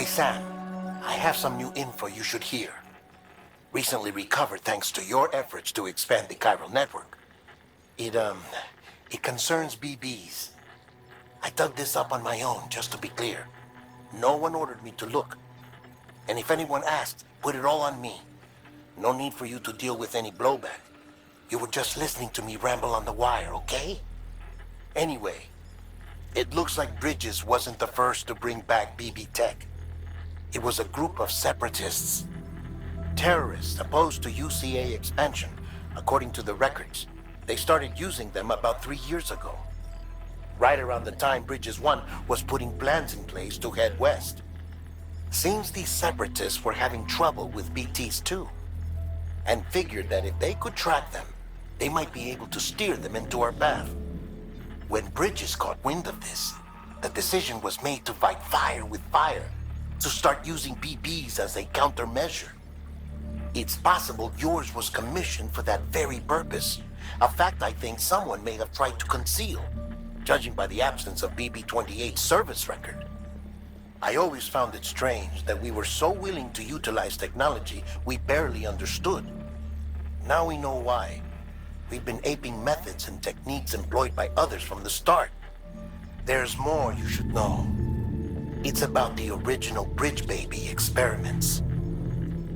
Sam, I have some new info you should hear. Recently recovered thanks to your efforts to expand the chiral network. It concerns BBs. I dug this up on my own, just to be clear. No one ordered me to look. And if anyone asked, put it all on me. No need for you to deal with any blowback. You were just listening to me ramble on the wire, okay? Anyway, it looks like Bridges wasn't the first to bring back BB tech. It was a group of separatists. Terrorists opposed to UCA expansion, according to the records. They started using them about 3 years ago. Right around the time Bridges 1 was putting plans in place to head west. Seems these separatists were having trouble with BTs too, and figured that if they could track them, they might be able to steer them into our path. When Bridges caught wind of this, the decision was made to fight fire with fire, to start using BBs as a countermeasure. It's possible yours was commissioned for that very purpose, a fact I think someone may have tried to conceal, judging by the absence of BB-28's service record. I always found it strange that we were so willing to utilize technology we barely understood. Now we know why. We've been aping methods and techniques employed by others from the start. There's more you should know. It's about the original Bridge Baby experiments.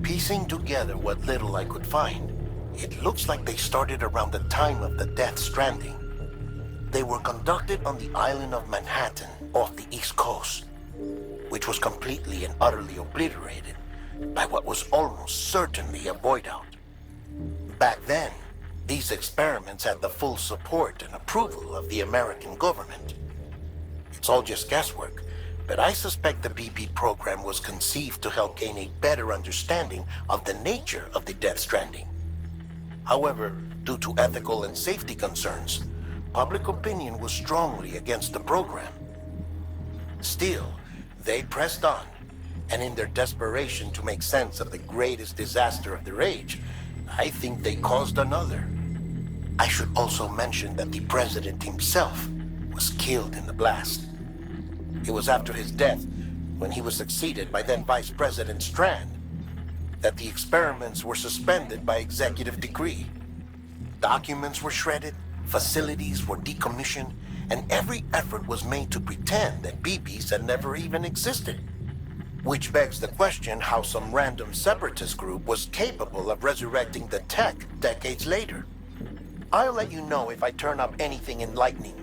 Piecing together what little I could find, it looks like they started around the time of the Death Stranding. They were conducted on the island of Manhattan off the East Coast, which was completely and utterly obliterated by what was almost certainly a void out. Back then, these experiments had the full support and approval of the American government. It's all just guesswork, but I suspect the BB program was conceived to help gain a better understanding of the nature of the Death Stranding. However, due to ethical and safety concerns, public opinion was strongly against the program. Still, they pressed on, and in their desperation to make sense of the greatest disaster of their age, I think they caused another. I should also mention that the president himself was killed in the blast. It was after his death, when he was succeeded by then Vice President Strand, that the experiments were suspended by executive decree. Documents were shredded, facilities were decommissioned, and every effort was made to pretend that BBs had never even existed. Which begs the question how some random separatist group was capable of resurrecting the tech decades later. I'll let you know if I turn up anything enlightening.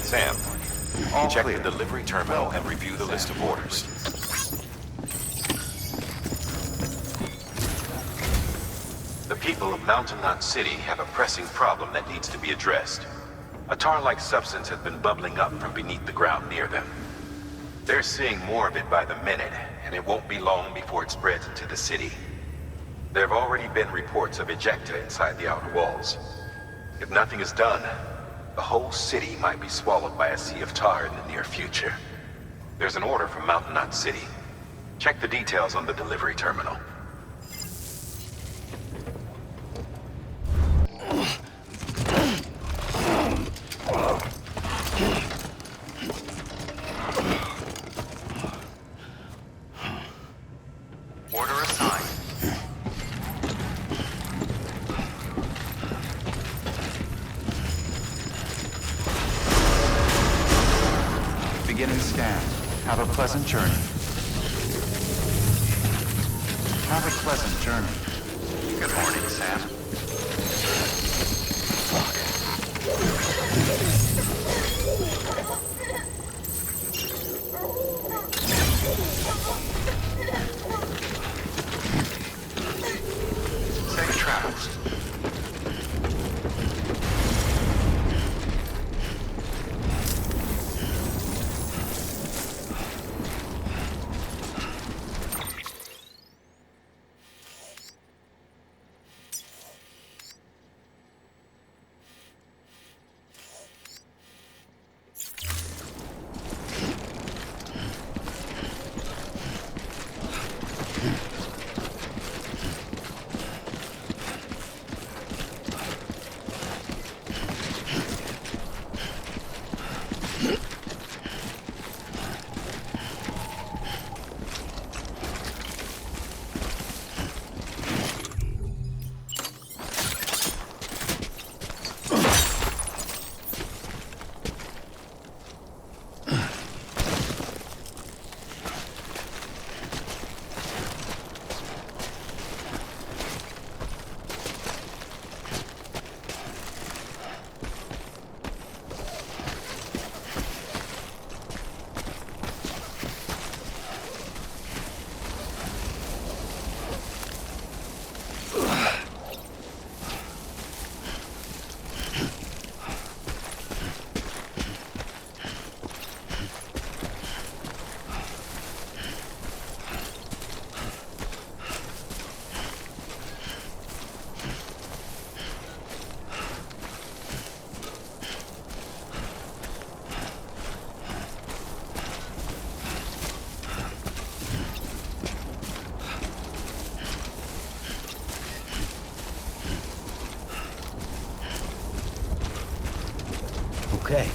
Sam, check the delivery terminal and review the list of orders. The people of Mountain Knot City have a pressing problem that needs to be addressed. A tar-like substance has been bubbling up from beneath the ground near them. They're seeing more of it by the minute, and it won't be long before it spreads into the city. There have already been reports of ejecta inside the outer walls. If nothing is done, the whole city might be swallowed by a sea of tar in the near future. There's an order from Mountain Knot City. Check the details on the delivery terminal. Order assigned. Beginning scan. Have a pleasant journey. Have a pleasant journey. Good morning, Sam. Safe travels. Okay.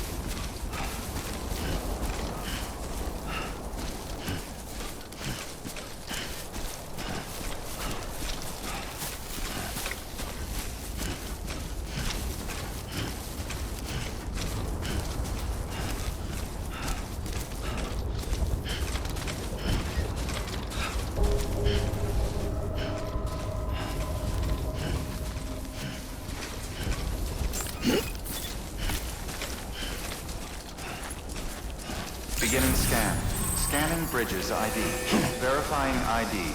Beginning scan. Scanning bridges ID. Verifying ID.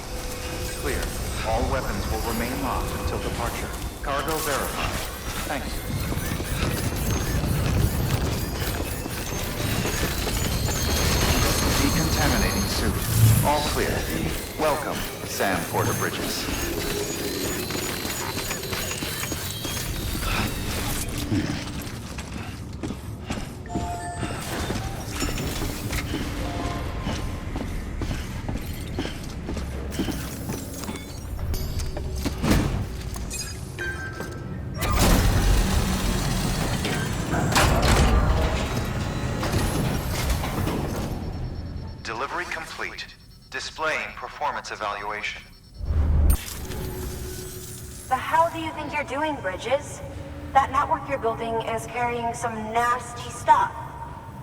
Clear. All weapons will remain locked until departure. Cargo verified. Thank you. Decontaminating suit. All clear. Welcome, Sam Porter Bridges. Delivery complete. Displaying performance evaluation. The hell do you think you're doing, Bridges? That network you're building is carrying some nasty stuff.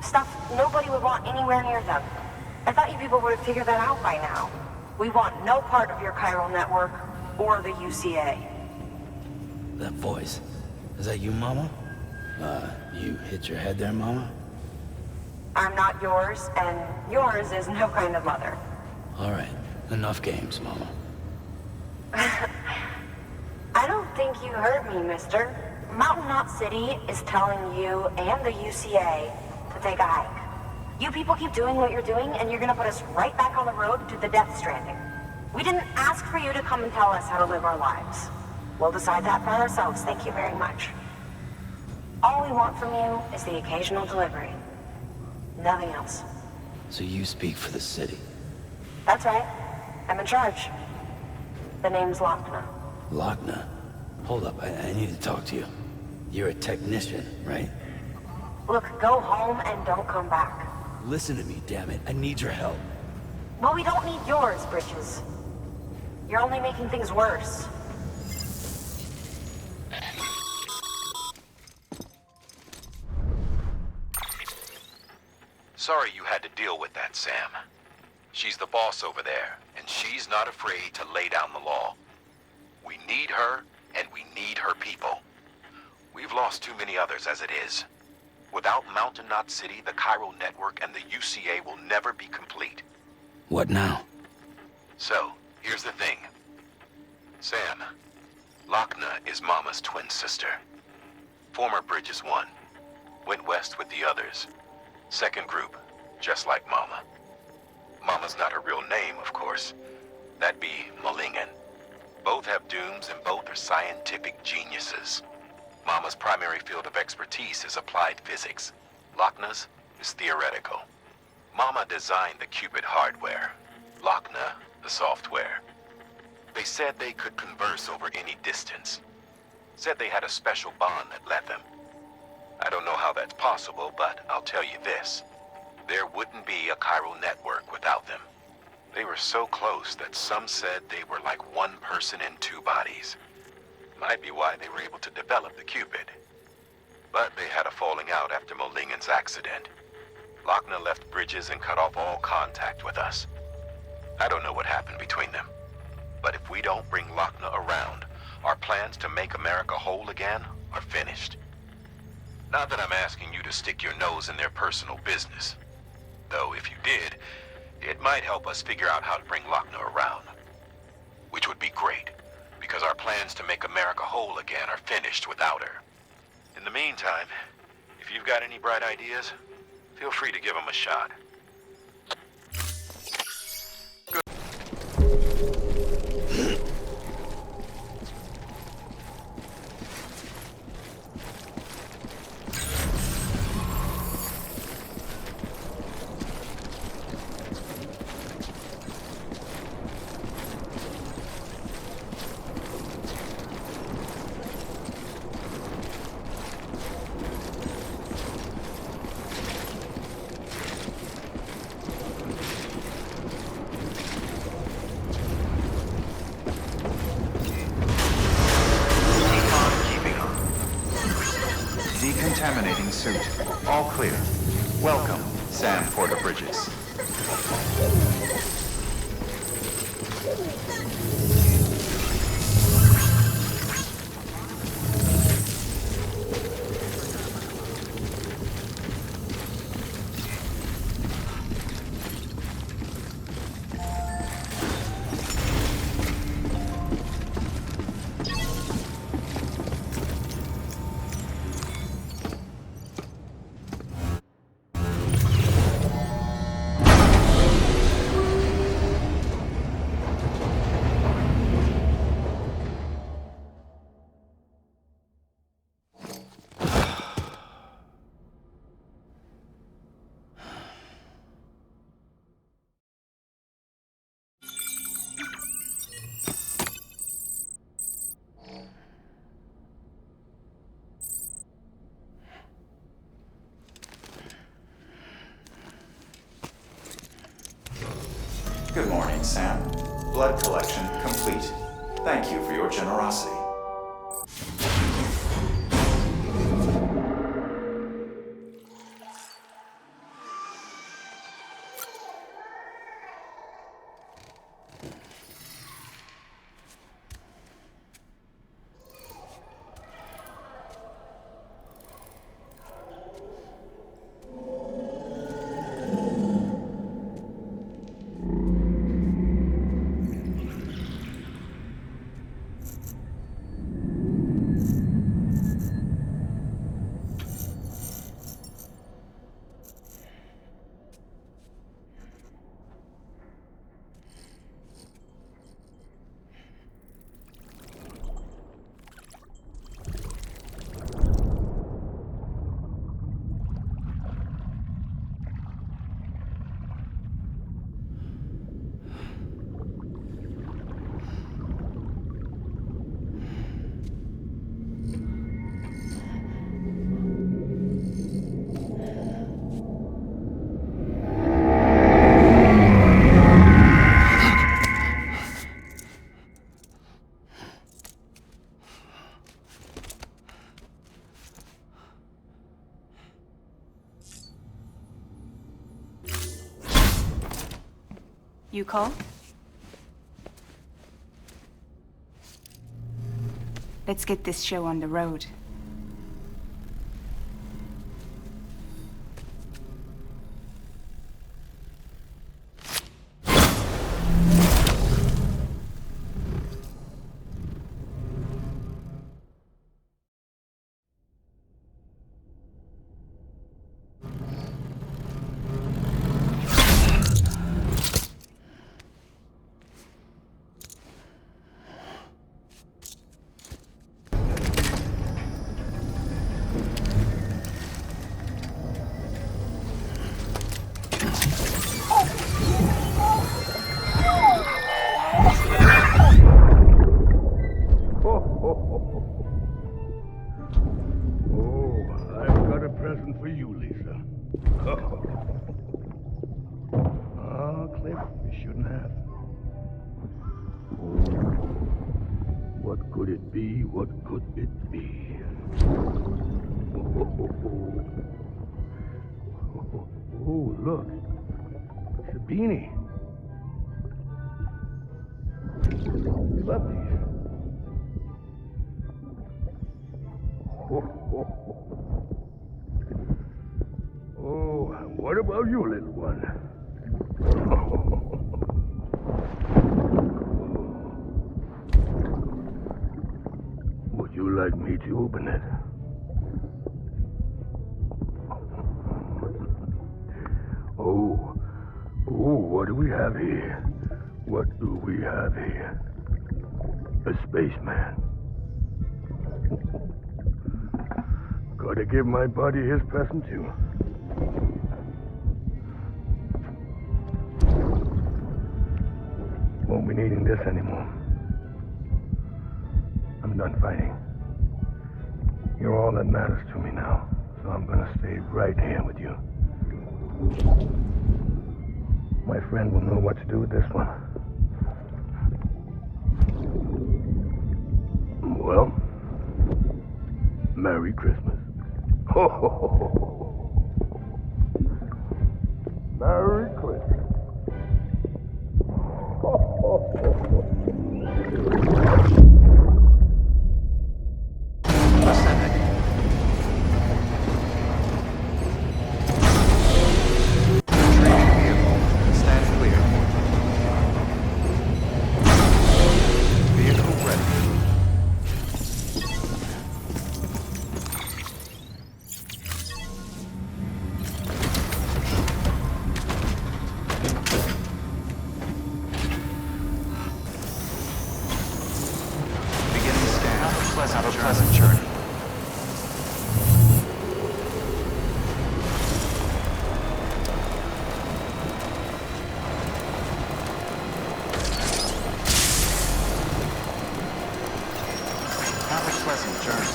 Stuff nobody would want anywhere near them. I thought you people would have figured that out by now. We want no part of your chiral network or the UCA. That voice. Is that you, Mama? You hit your head there, Mama? I'm not yours, and yours is no kind of mother. All right. Enough games, Mama. I don't think you heard me, mister. Mountain Knot City is telling you and the UCA to take a hike. You people keep doing what you're doing, and you're gonna put us right back on the road to the death stranding. We didn't ask for you to come and tell us how to live our lives. We'll decide that for ourselves, thank you very much. All we want from you is the occasional delivery. Nothing else. So you speak for the city. That's right. I'm in charge. The name's Lochner. Lochner? Hold up, I need to talk to you. You're a technician, right? Look, go home and don't come back. Listen to me, damn it. I need your help. Well, we don't need yours, Bridges. You're only making things worse. Sorry you had to deal with that, Sam. She's the boss over there, and she's not afraid to lay down the law. We need her, and we need her people. We've lost too many others as it is. Without Mountain Knot City, the chiral network, and the UCA will never be complete. What now? So, here's the thing. Sam, Lochner is Mama's twin sister. Former Bridges 1. Went west with the others. Second group, just like Mama. Mama's not her real name, of course. That'd be Malingen. Both have dooms and both are scientific geniuses. Mama's primary field of expertise is applied physics. Lochner's is theoretical. Mama designed the Cupid hardware. Lochner, the software. They said they could converse over any distance. Said they had a special bond that led them. I don't know how that's possible, but I'll tell you this. There wouldn't be a chiral network without them. They were so close that some said they were like one person in two bodies. Might be why they were able to develop the Cupid. But they had a falling out after Molingen's accident. Lochner left Bridges and cut off all contact with us. I don't know what happened between them. But if we don't bring Lochner around, our plans to make America whole again are finished. Not that I'm asking you to stick your nose in their personal business. Though if you did, it might help us figure out how to bring Lochner around. Which would be great, because our plans to make America whole again are finished without her. In the meantime, if you've got any bright ideas, feel free to give them a shot. suit. All clear. Welcome, Sam Porter Bridges. Good morning, Sam. Blood collection complete. Thank you for your generosity. You call? Let's get this show on the road. For you, Lisa. Oh, Cliff, you shouldn't have. What could it be? What could it be? Oh, look. It's a beanie. You love these. Oh, what about you, little one? Would you like me to open it? Oh, what do we have here? What do we have here? A spaceman. Gotta give my buddy his present too. Won't be needing this anymore. I'm done fighting. You're all that matters to me now, so I'm gonna stay right here with you. My friend will know what to do with this one. Well, Merry Christmas. Ho ho ho ho. Merry Christmas. Ho ho ho ho. Ascending. Retrieving vehicle. Stand clear. Vehicle ready. Beginning scan. Have a pleasant journey. Have a pleasant journey.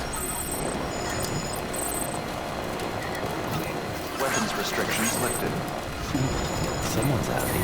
Weapons restrictions lifted. Someone's happy.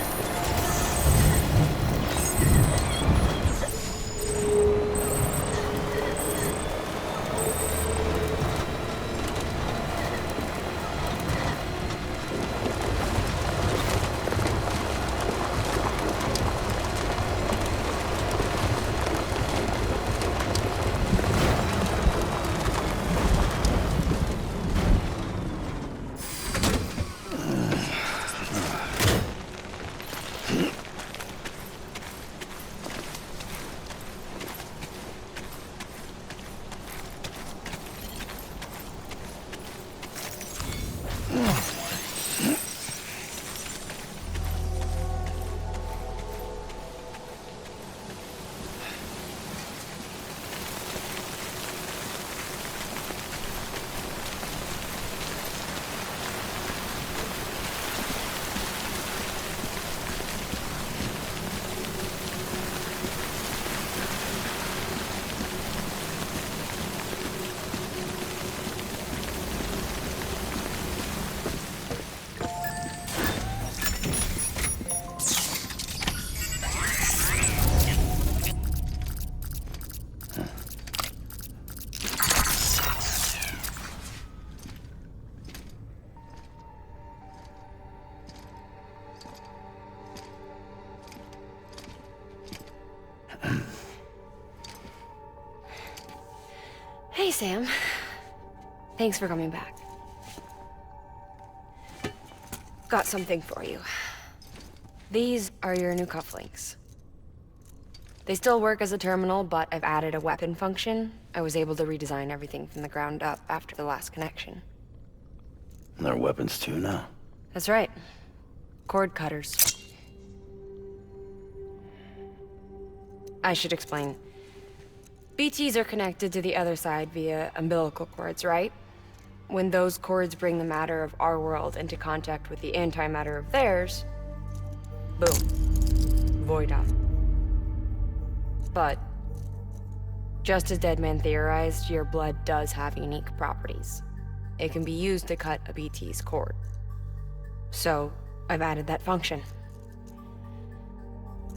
Hey, Sam. Thanks for coming back. Got something for you. These are your new cufflinks. They still work as a terminal, but I've added a weapon function. I was able to redesign everything from the ground up after the last connection. And they're weapons too now. That's right. Cord cutters. I should explain. BTs are connected to the other side via umbilical cords, right? When those cords bring the matter of our world into contact with the antimatter of theirs, boom. Void out. But, just as Deadman theorized, your blood does have unique properties. It can be used to cut a BT's cord. So, I've added that function.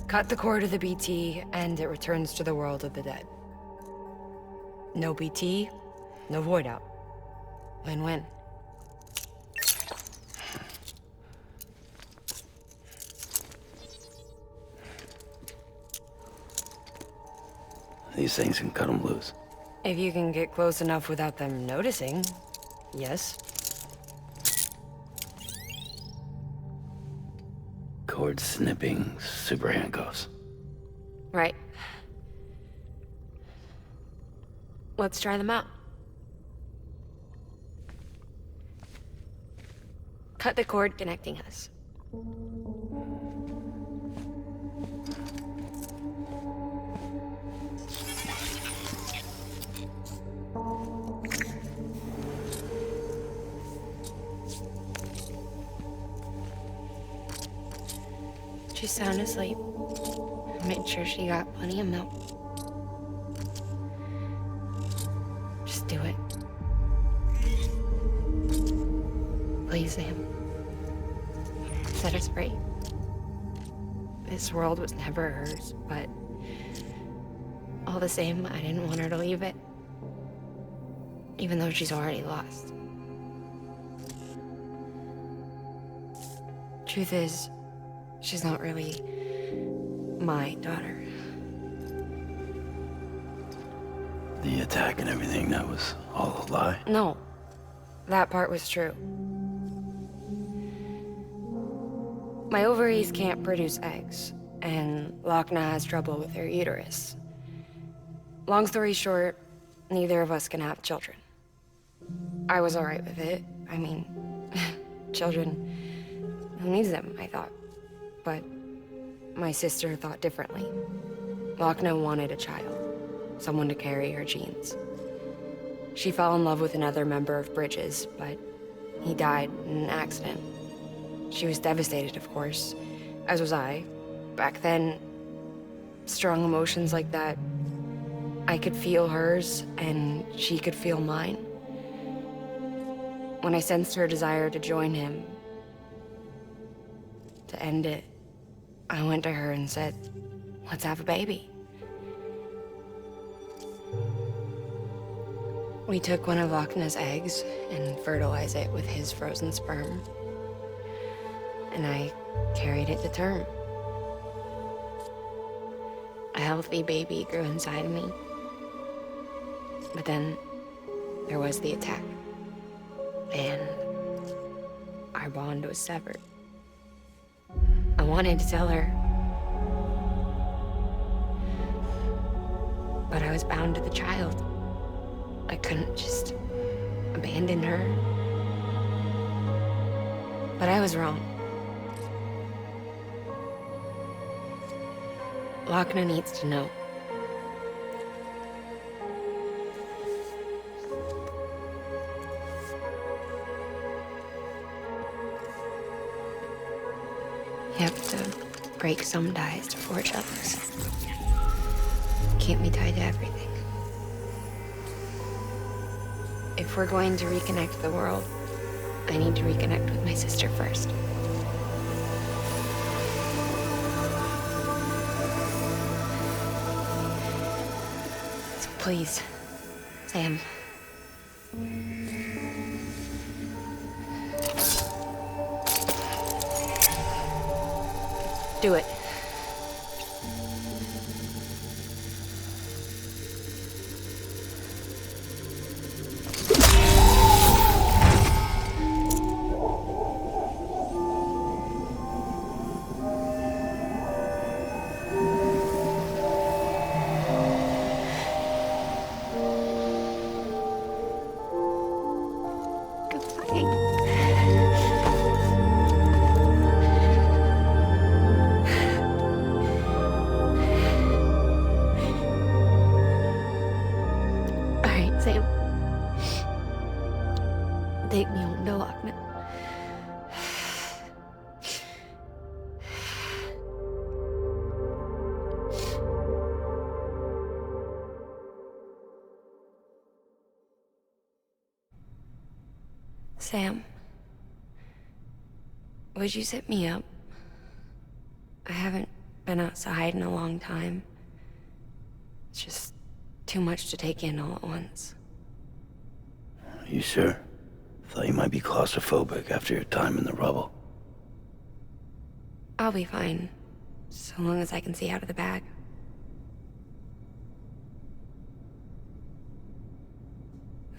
Cut the cord of the BT, and it returns to the world of the dead. No BT, no void out. Win-win. These things can cut them loose. If you can get close enough without them noticing, yes. Cord snipping, super handcuffs. Right. Let's try them out. Cut the cord connecting us. She's sound asleep. I made sure she got plenty of milk. Just do it. Please, Sam. Set us free. This world was never hers, but all the same, I didn't want her to leave it. Even though she's already lost. Truth is, she's not really my daughter. The attack and everything, that was all a lie? No, that part was true. My ovaries can't produce eggs, and Lochna has trouble with her uterus. Long story short, neither of us can have children. I was alright with it. I mean, children, who needs them, I thought. But my sister thought differently. Lochna wanted a child, someone to carry her genes. She fell in love with another member of Bridges, but he died in an accident. She was devastated, of course, as was I. Back then, strong emotions like that, I could feel hers, and she could feel mine. When I sensed her desire to join him, to end it, I went to her and said, let's have a baby. We took one of Lochna's eggs and fertilized it with his frozen sperm. And I carried it to term. A healthy baby grew inside me. But then there was the attack. And our bond was severed. I wanted to tell her, but I was bound to the child. I couldn't just abandon her. But I was wrong. Lochna needs to know. You have to break some ties to forge others. Can't be tied to everything. If we're going to reconnect the world, I need to reconnect with my sister first. So please, Sam. Do it. Take me home to Lochna. Sam, would you sit me up? I haven't been outside in a long time. It's just too much to take in all at once. You sure? Thought you might be claustrophobic after your time in the rubble. I'll be fine, so long as I can see out of the bag.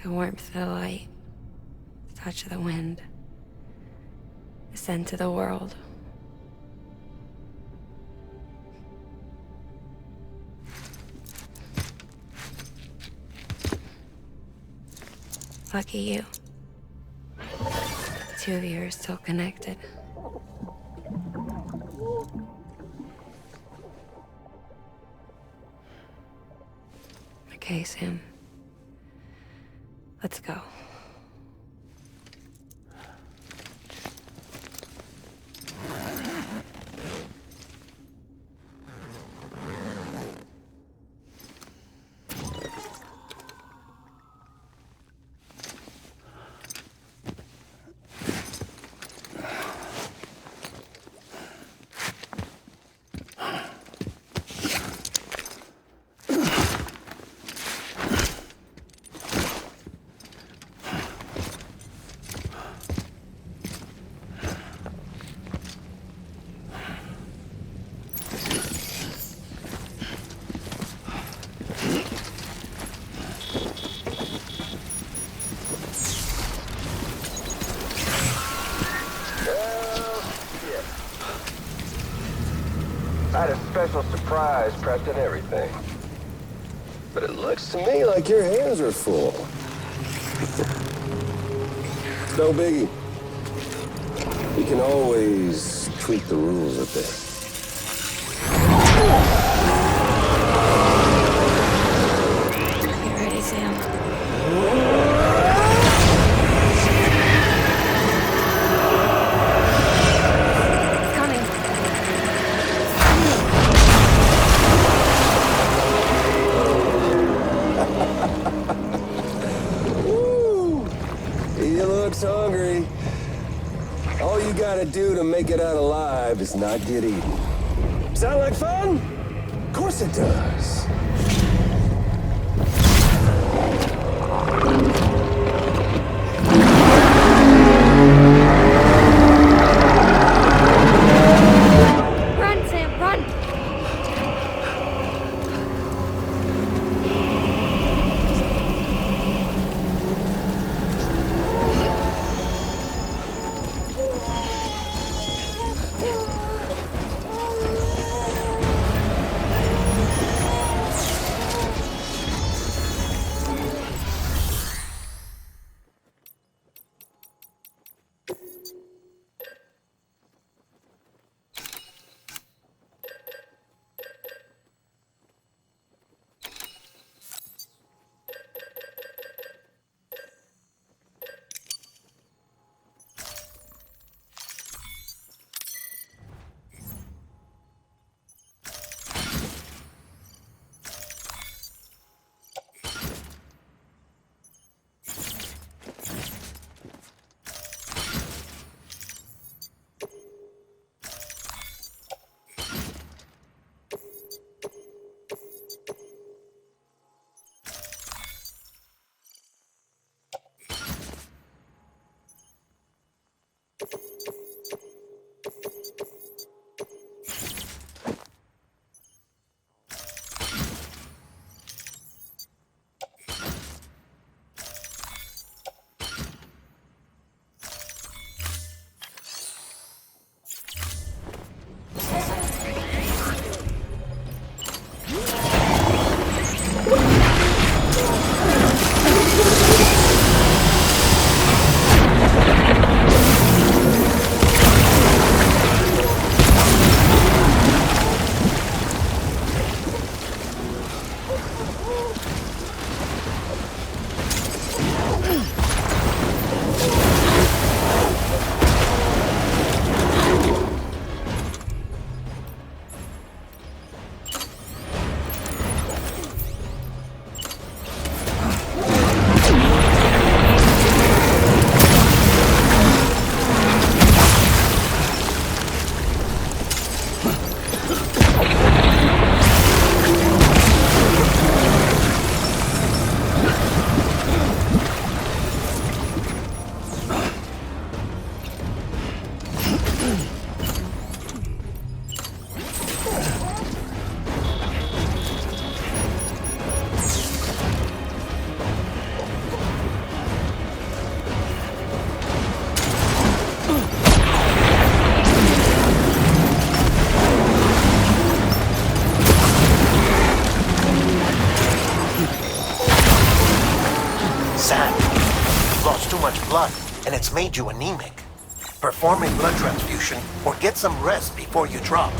The warmth of the light, the touch of the wind, the scent of the world. Lucky you. The two of you are still connected. Okay, Sam. Let's go. I had a special surprise prepped and everything. But it looks to me like your hands are full. It's no biggie. We can always tweak the rules a bit. Get ready, Sam. It's coming. Woo! He looks hungry. All you gotta do to make it out alive is not get eaten. Sound like fun? Of course it does. Run, Sam, run! Sam, you've lost too much blood, and it's made you anemic. Perform a blood transfusion or get some rest before you drop.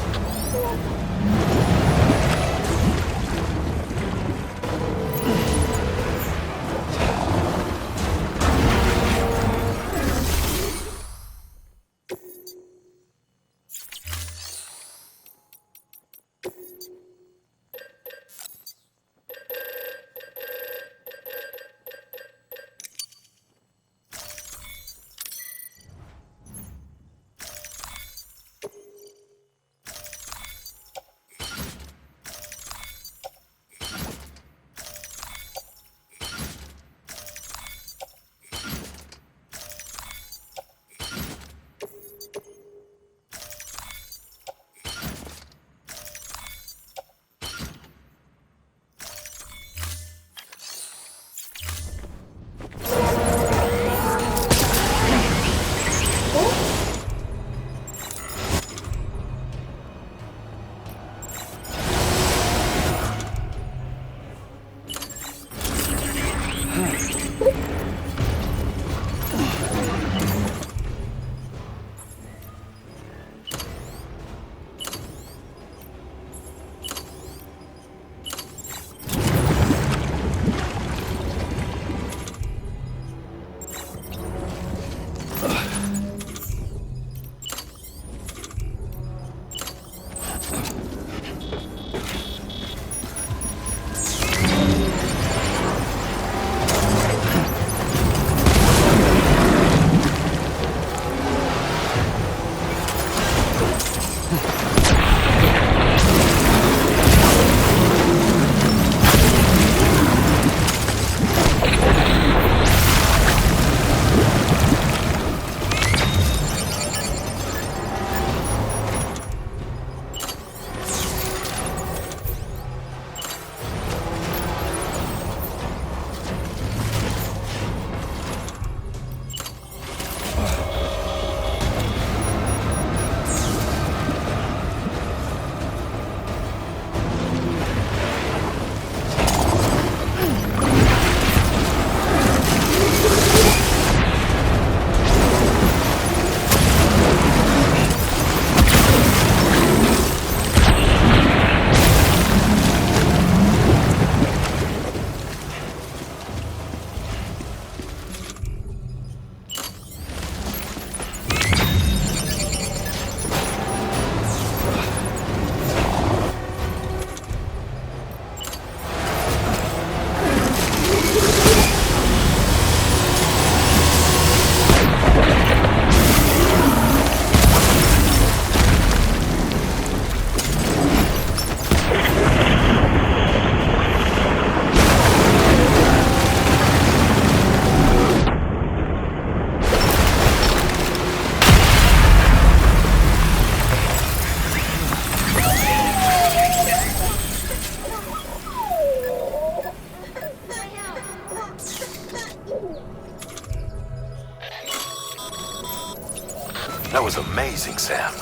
That was amazing, Sam.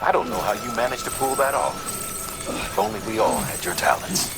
I don't know how you managed to pull that off. If only we all had your talents.